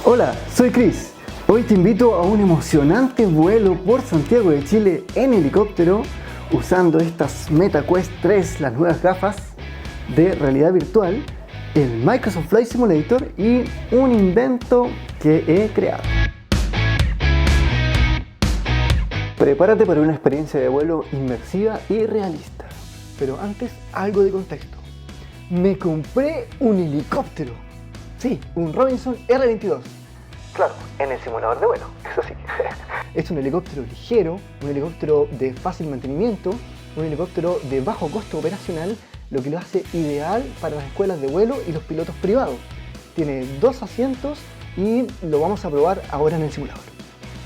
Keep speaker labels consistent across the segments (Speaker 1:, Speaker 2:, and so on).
Speaker 1: Hola, soy Chris. Hoy te invito a un emocionante vuelo por Santiago de Chile en helicóptero usando estas MetaQuest 3, las nuevas gafas de realidad virtual, el Microsoft Flight Simulator y un invento que he creado. Prepárate para una experiencia de vuelo inmersiva y realista. Pero antes, algo de contexto. Me compré un helicóptero. Sí, un Robinson R-22. Claro, en el simulador de vuelo, eso sí. Es un helicóptero ligero, un helicóptero de fácil mantenimiento, un helicóptero de bajo costo operacional, lo que lo hace ideal para las escuelas de vuelo y los pilotos privados. Tiene 2 asientos y lo vamos a probar ahora en el simulador.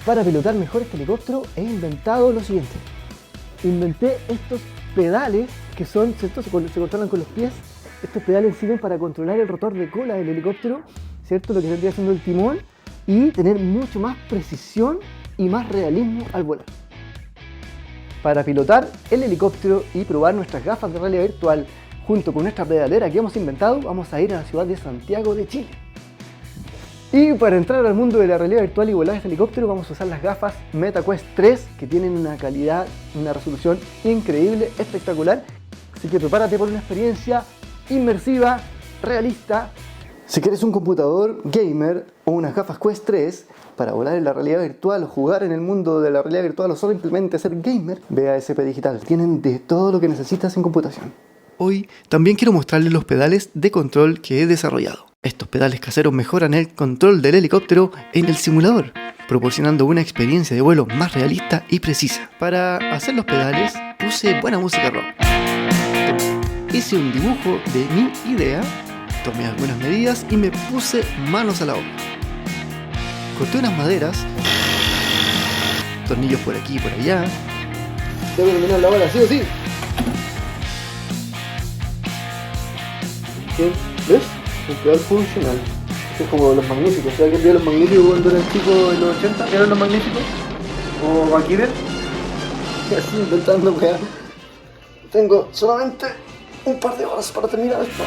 Speaker 1: Para pilotar mejor este helicóptero he inventado lo siguiente. Inventé estos pedales que son, ¿cierto? Se controlan con los pies. Estos pedales sirven para controlar el rotor de cola del helicóptero, ¿cierto? Lo que vendría haciendo el timón y tener mucho más precisión y más realismo al volar. Para pilotar el helicóptero y probar nuestras gafas de realidad virtual junto con nuestra pedalera que hemos inventado, vamos a ir a la ciudad de Santiago de Chile. Y para entrar al mundo de la realidad virtual y volar este helicóptero vamos a usar las gafas MetaQuest 3 que tienen una calidad, una resolución increíble, espectacular. Así que prepárate por una experiencia inmersiva, realista. Si quieres un computador gamer o unas gafas Quest 3 para volar en la realidad virtual o jugar en el mundo de la realidad virtual o simplemente ser gamer, ve a SP Digital. Tienen de todo lo que necesitas en computación.
Speaker 2: Hoy también quiero mostrarles los pedales de control que he desarrollado. Estos pedales caseros mejoran el control del helicóptero en el simulador, proporcionando una experiencia de vuelo más realista y precisa. Para hacer los pedales puse buena música rock. Hice un dibujo de mi idea, tomé algunas medidas y me puse manos a la obra. Corté unas maderas, tornillos por aquí y por allá.
Speaker 1: Tengo que terminar la hora, sí o sí. Bien, ¿ves? Un pedal funcional. Es como los magníficos. ¿Sabes que vio los magníficos cuando eran chicos en los 80? ¿Eran los magníficos? ¿O MacGyver? Estoy intentando pegar. Tengo solamente un par de horas para terminar esto.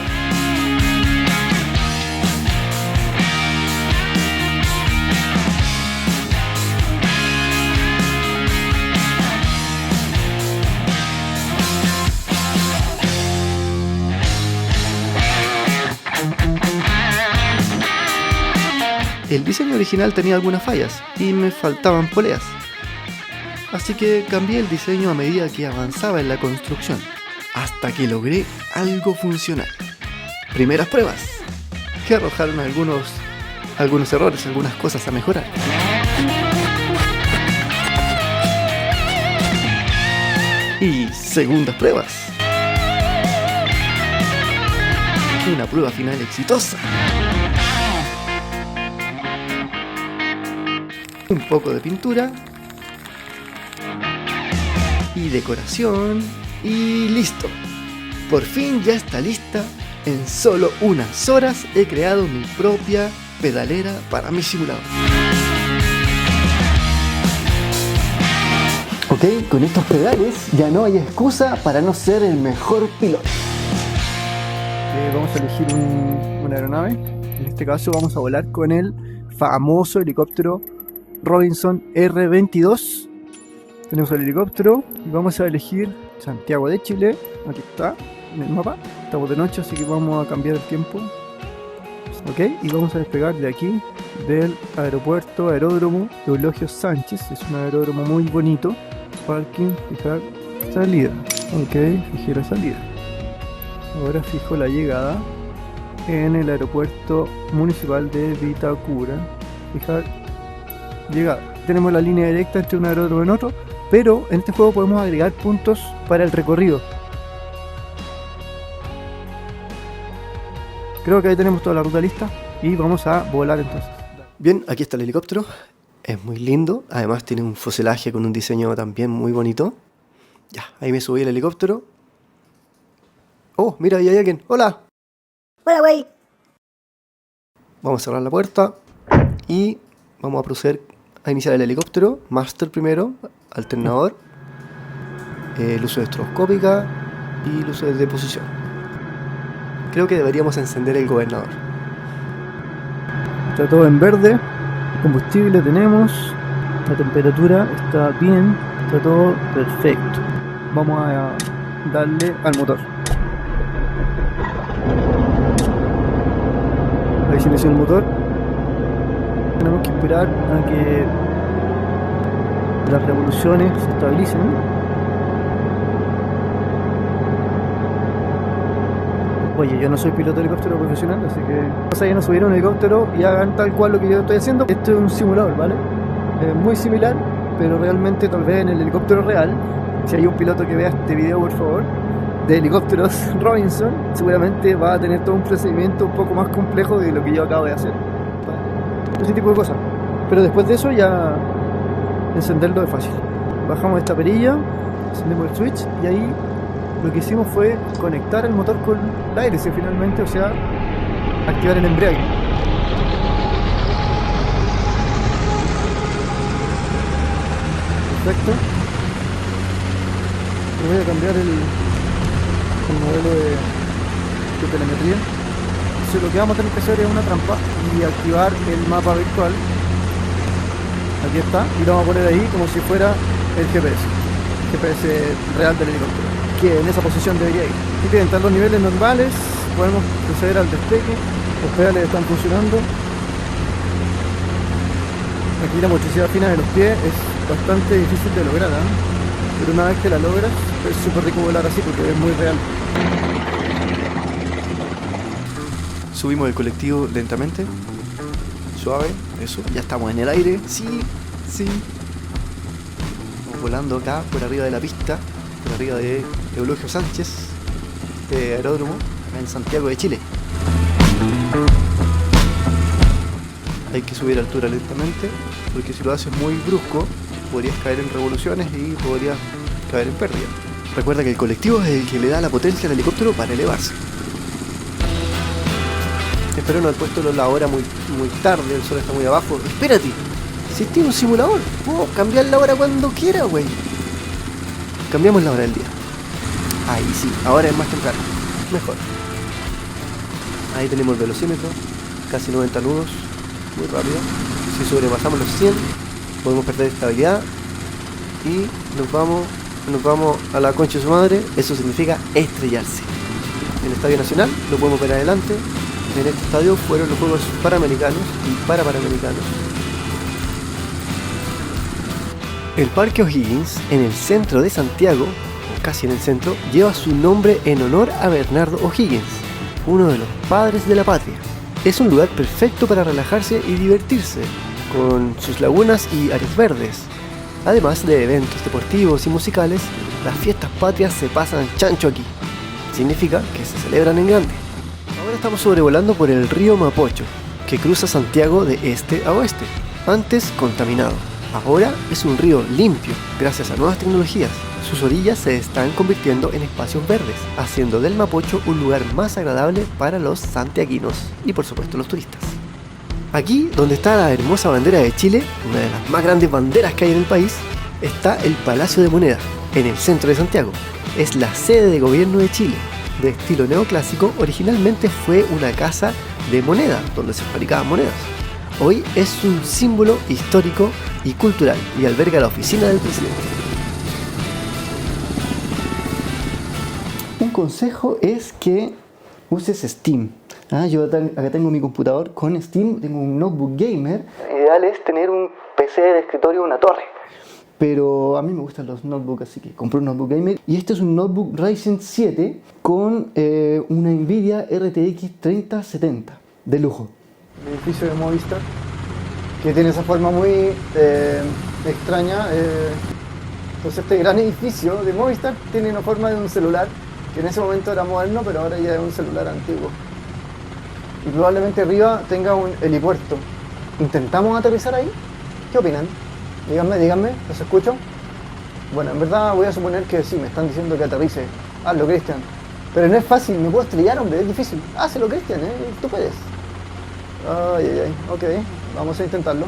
Speaker 2: El diseño original tenía algunas fallas y me faltaban poleas. Así que cambié el diseño a medida que avanzaba en la construcción, hasta que logré algo funcional. Primeras pruebas, que arrojaron algunos errores, algunas cosas a mejorar. Y segundas pruebas. Una prueba final exitosa. Un poco de pintura y decoración y listo. Por fin ya está lista. En solo unas horas he creado mi propia pedalera para mi simulador.
Speaker 1: Ok, con estos pedales ya no hay excusa para no ser el mejor piloto. Vamos a elegir una aeronave. En este caso vamos a volar con el famoso helicóptero Robinson R-22. Tenemos el helicóptero y vamos a elegir Santiago de Chile. Aquí está, en el mapa. Estamos de noche, así que vamos a cambiar el tiempo. Ok, y vamos a despegar de aquí, del aeródromo Eulogio Sánchez. Es un aeródromo muy bonito. Parking, fijar salida. Ok, fijé la salida. Ahora fijo la llegada en el aeropuerto municipal de Vitacura. Fijar llegada. Tenemos la línea directa entre un aeródromo y otro, pero en este juego podemos agregar puntos para el recorrido. Creo que ahí tenemos toda la ruta lista y vamos a volar entonces.
Speaker 2: Bien, aquí está el helicóptero. Es muy lindo, además tiene un fuselaje con un diseño también muy bonito. Ya, ahí me subí al helicóptero. Oh, mira, ahí hay alguien. ¡Hola!
Speaker 3: Hola, güey.
Speaker 2: Vamos a cerrar la puerta y vamos a proceder a iniciar el helicóptero. Master primero, alternador, luz estroboscópica y luces de posición. Creo que deberíamos encender el gobernador. Está todo en verde. Combustible tenemos. La temperatura está bien. Está todo perfecto. Vamos a darle al motor. Ahí se inició el motor. Tenemos que esperar a que las revoluciones se estabilicen. Oye, yo no soy piloto de helicóptero profesional, así que o sea, ya no subieron un helicóptero y hagan tal cual lo que yo estoy haciendo. Esto es un simulador, ¿vale? Es muy similar, pero realmente tal vez en el helicóptero real, si hay un piloto que vea este video, por favor, de helicópteros Robinson, seguramente va a tener todo un procedimiento un poco más complejo de lo que yo acabo de hacer. Ese tipo de cosas. Pero después de eso ya encenderlo es fácil. Bajamos esta perilla, encendemos el switch y ahí lo que hicimos fue conectar el motor con la hélice finalmente, o sea, activar el embrague. Perfecto. Voy a cambiar el modelo de telemetría. Entonces lo que vamos a tener que hacer es una trampa y activar el mapa virtual. Aquí está, y lo vamos a poner ahí como si fuera el GPS real del helicóptero, que en esa posición debería ir. Aquí tienen están los niveles normales, podemos proceder al despegue, los pedales están funcionando. Aquí la motricidad fina de los pies es bastante difícil de lograr, ¿eh? Pero una vez que la logras, es súper rico volar así porque es muy real.
Speaker 3: Subimos el colectivo lentamente, suave, eso, ya estamos en el aire, sí. Vamos volando acá por arriba de la pista, por arriba de Eulogio Sánchez, de aeródromo, en Santiago de Chile. Hay que subir altura lentamente, porque si lo haces muy brusco, podrías caer en revoluciones y podrías caer en pérdida. Recuerda que el colectivo es el que le da la potencia al helicóptero para elevarse. Espero no haber puesto la hora muy tarde, el sol está muy abajo. Espérate, si este es un simulador, puedo cambiar la hora cuando quiera, güey. Cambiamos la hora del día. Ahí sí, ahora es más temprano, mejor. Ahí tenemos el velocímetro, casi 90 nudos, muy rápido. Si sobrepasamos los 100, podemos perder estabilidad y nos vamos a la concha de su madre. Eso significa estrellarse. En el Estadio Nacional lo podemos ver adelante. En este estadio fueron los Juegos Panamericanos y Parapanamericanos. El Parque O'Higgins, en el centro de Santiago, o casi en el centro, lleva su nombre en honor a Bernardo O'Higgins, uno de los padres de la patria. Es un lugar perfecto para relajarse y divertirse, con sus lagunas y áreas verdes. Además de eventos deportivos y musicales, las fiestas patrias se pasan chancho aquí. Significa que se celebran en grande. Ahora estamos sobrevolando por el río Mapocho, que cruza Santiago de este a oeste, antes contaminado. Ahora es un río limpio, gracias a nuevas tecnologías. Sus orillas se están convirtiendo en espacios verdes, haciendo del Mapocho un lugar más agradable para los santiaguinos y por supuesto los turistas. Aquí, donde está la hermosa bandera de Chile, una de las más grandes banderas que hay en el país, está el Palacio de Moneda, en el centro de Santiago. Es la sede de gobierno de Chile. De estilo neoclásico, originalmente fue una casa de moneda, donde se fabricaban monedas. Hoy es un símbolo histórico y cultural y alberga la oficina del presidente.
Speaker 1: Un consejo es que uses Steam. Yo acá tengo mi computador con Steam, tengo un notebook gamer. Lo ideal es tener un PC de escritorio, una torre. Pero a mí me gustan los notebooks, así que compré un notebook gamer. Y este es un notebook Ryzen 7 con una Nvidia RTX 3070 de lujo. El edificio de Movistar, que tiene esa forma muy extraña. Entonces este gran edificio de Movistar tiene una forma de un celular, que en ese momento era moderno, pero ahora ya es un celular antiguo. Y probablemente arriba tenga un helipuerto. ¿Intentamos aterrizar ahí? ¿Qué opinan? Díganme, ¿los escucho? Bueno, en verdad voy a suponer que sí, me están diciendo que aterrice. Hazlo, Cristian. Pero no es fácil, me puedo estrellar, hombre, es difícil. Hazlo, Cristian, tú puedes. Ay, ok, vamos a intentarlo.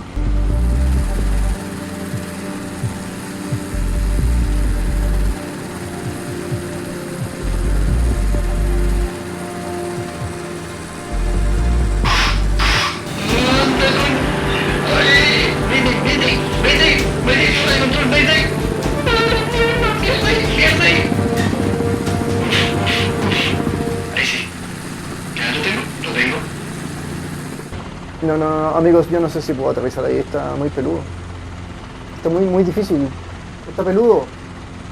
Speaker 1: No, amigos, yo no sé si puedo aterrizar ahí, está muy peludo. Está muy difícil. Está peludo.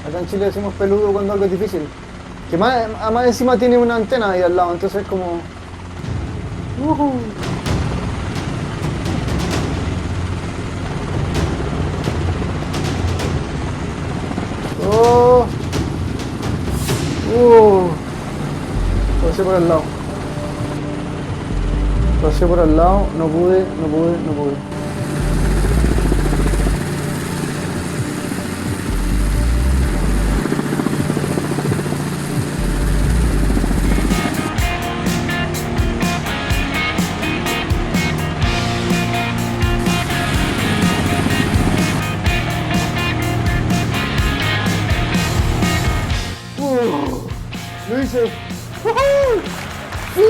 Speaker 1: Acá en Chile decimos peludo cuando algo es difícil. Que más encima tiene una antena ahí al lado, entonces es como... Oh. Pasé por el lado. Pasé por al lado, no pude. Lo hice. ¡Sí!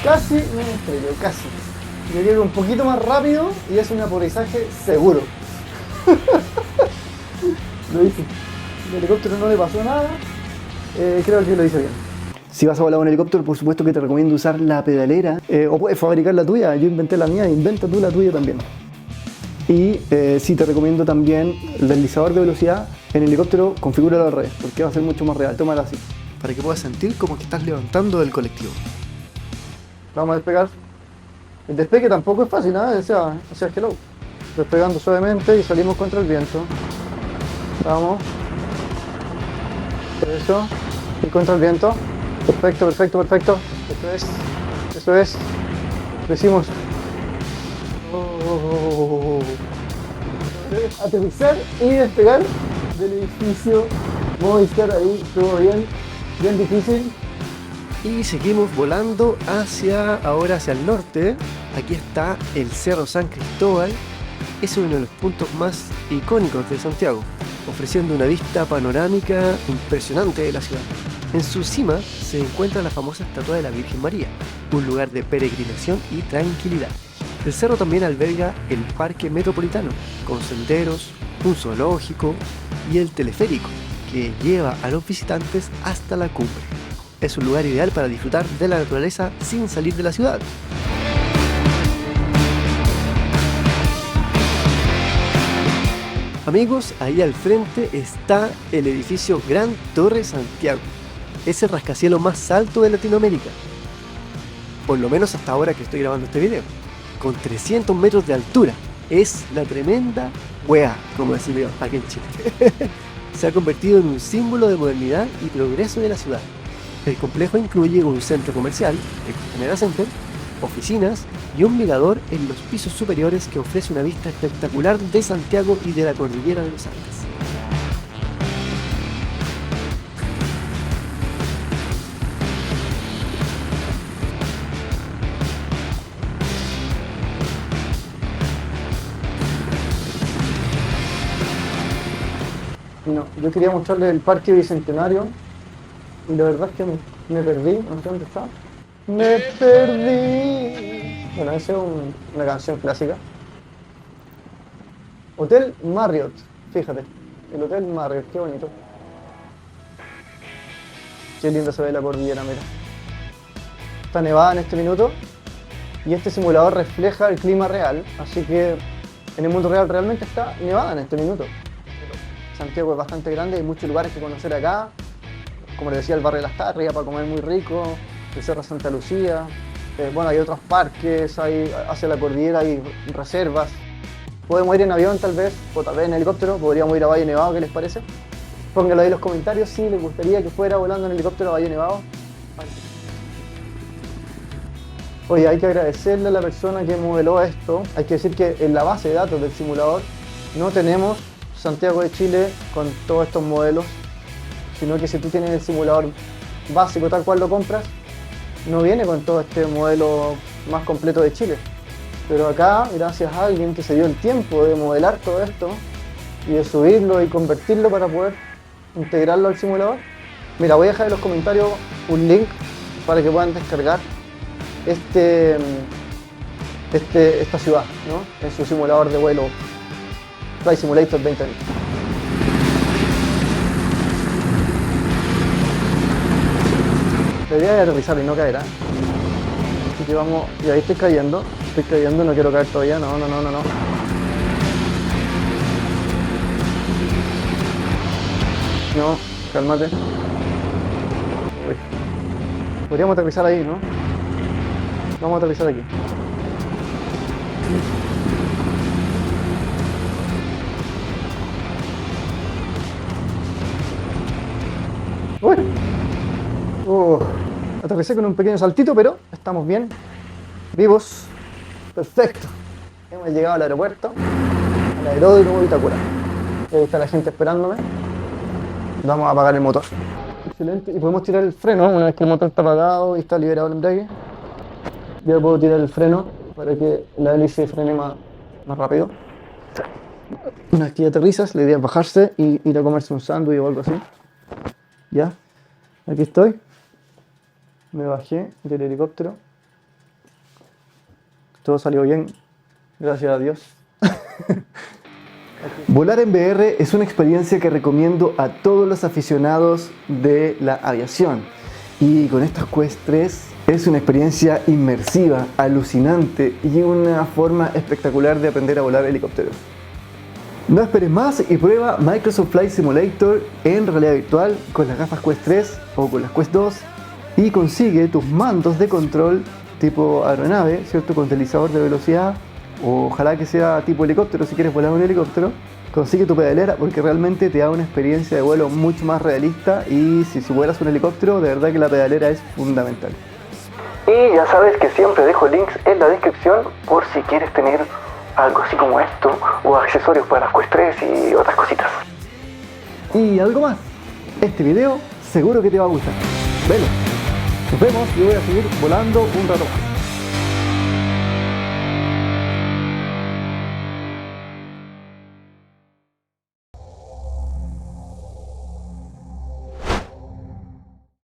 Speaker 1: Casi me estrello, casi. Yo llego un poquito más rápido y es un aterrizaje seguro. Lo hice. El helicóptero no le pasó nada. Creo que lo hice bien. Si vas a volar un helicóptero, por supuesto que te recomiendo usar la pedalera. O puedes fabricar la tuya. Yo inventé la mía, inventa tú la tuya también. Y sí, te recomiendo también el deslizador de velocidad. En helicóptero, configúralo al revés, porque va a ser mucho más real. Tómalo así.
Speaker 2: Para que puedas sentir como que estás levantando del colectivo.
Speaker 1: Vamos a despegar. El despegue tampoco es fácil, nada, o sea, hello. Despegando suavemente y salimos contra el viento. Vamos. Eso. Y contra el viento. Perfecto. Eso es. Lo hicimos. Aterrizar y despegar del edificio Movistar ahí, estuvo bien difícil.
Speaker 3: Y seguimos volando ahora hacia el norte. Aquí está el Cerro San Cristóbal. Es uno de los puntos más icónicos de Santiago, ofreciendo una vista panorámica impresionante de la ciudad. En su cima se encuentra la famosa estatua de la Virgen María, un lugar de peregrinación y tranquilidad. El cerro también alberga el Parque Metropolitano, con senderos, un zoológico y el teleférico, que lleva a los visitantes hasta la cumbre. Es un lugar ideal para disfrutar de la naturaleza sin salir de la ciudad. Amigos, ahí al frente está el edificio Gran Torre Santiago. Es el rascacielos más alto de Latinoamérica, por lo menos hasta ahora que estoy grabando este video, con 300 metros de altura. Es la tremenda weá, como decimos aquí en Chile. Se ha convertido en un símbolo de modernidad y progreso de la ciudad. El complejo incluye un centro comercial, el Costanera Center, oficinas y un mirador en los pisos superiores que ofrece una vista espectacular de Santiago y de la cordillera de los Andes.
Speaker 1: No, yo quería mostrarles el Parque Bicentenario y la verdad es que me perdí, no sé dónde está. Me perdí. Bueno, esa es una canción clásica. Hotel Marriott, fíjate, el Hotel Marriott, qué bonito. Qué linda se ve la cordillera, mira. Está nevada en este minuto y este simulador refleja el clima real, así que en el mundo real realmente está nevada en este minuto. Santiago es bastante grande, hay muchos lugares que conocer acá, como les decía, el barrio de Las Tarrias para comer muy rico, el Cerro Santa Lucía, bueno, hay otros parques, hay hacia la cordillera hay reservas. Podemos ir en avión tal vez, o tal vez en helicóptero, podríamos ir a Valle Nevado, ¿qué les parece? Pónganlo ahí en los comentarios si les gustaría que fuera volando en helicóptero a Valle Nevado. Oye, hay que agradecerle a la persona que modeló esto. Hay que decir que en la base de datos del simulador no tenemos Santiago de Chile con todos estos modelos, sino que si tú tienes el simulador básico tal cual lo compras, no viene con todo este modelo más completo de Chile. Pero acá, gracias a alguien que se dio el tiempo de modelar todo esto y de subirlo y convertirlo para poder integrarlo al simulador. Mira, voy a dejar en los comentarios un link para que puedan descargar esta ciudad, ¿no? En su simulador de vuelo Flight Simulator 2020. La idea es aterrizar y no caer, ¿eh? Así que vamos, y ahí estoy cayendo, no quiero caer todavía, no. No, cálmate. Uy. Podríamos aterrizar ahí, ¿no? Vamos a aterrizar aquí. Uy. Aterricé con un pequeño saltito, pero estamos bien. Vivos. Perfecto. Hemos llegado al aeropuerto, al aeródromo de Itacura. Ahí está la gente esperándome. Vamos a apagar el motor. Excelente. Y podemos tirar el freno una vez que el motor está apagado y está liberado el embrague. Ya puedo tirar el freno para que la hélice frene más rápido. Una vez que ya aterrizas, la idea es bajarse y ir a comerse un sándwich o algo así. Ya, aquí estoy. Me bajé del helicóptero. Todo salió bien, gracias a Dios.
Speaker 2: Volar en VR es una experiencia que recomiendo a todos los aficionados de la aviación. Y con estos Quest 3 es una experiencia inmersiva, alucinante y una forma espectacular de aprender a volar helicópteros. No esperes más y prueba Microsoft Flight Simulator en realidad virtual con las gafas Quest 3 o con las Quest 2 y consigue tus mandos de control tipo aeronave, ¿cierto? Con deslizador de velocidad, o ojalá que sea tipo helicóptero si quieres volar un helicóptero. Consigue tu pedalera porque realmente te da una experiencia de vuelo mucho más realista y si vuelas un helicóptero, de verdad que la pedalera es fundamental. Y ya sabes que siempre dejo links en la descripción por si quieres tener algo así como esto o accesorios para las Quest 3 y otras cositas. Y algo más, este video seguro que te va a gustar. Velo. Nos vemos y voy a seguir volando un rato más.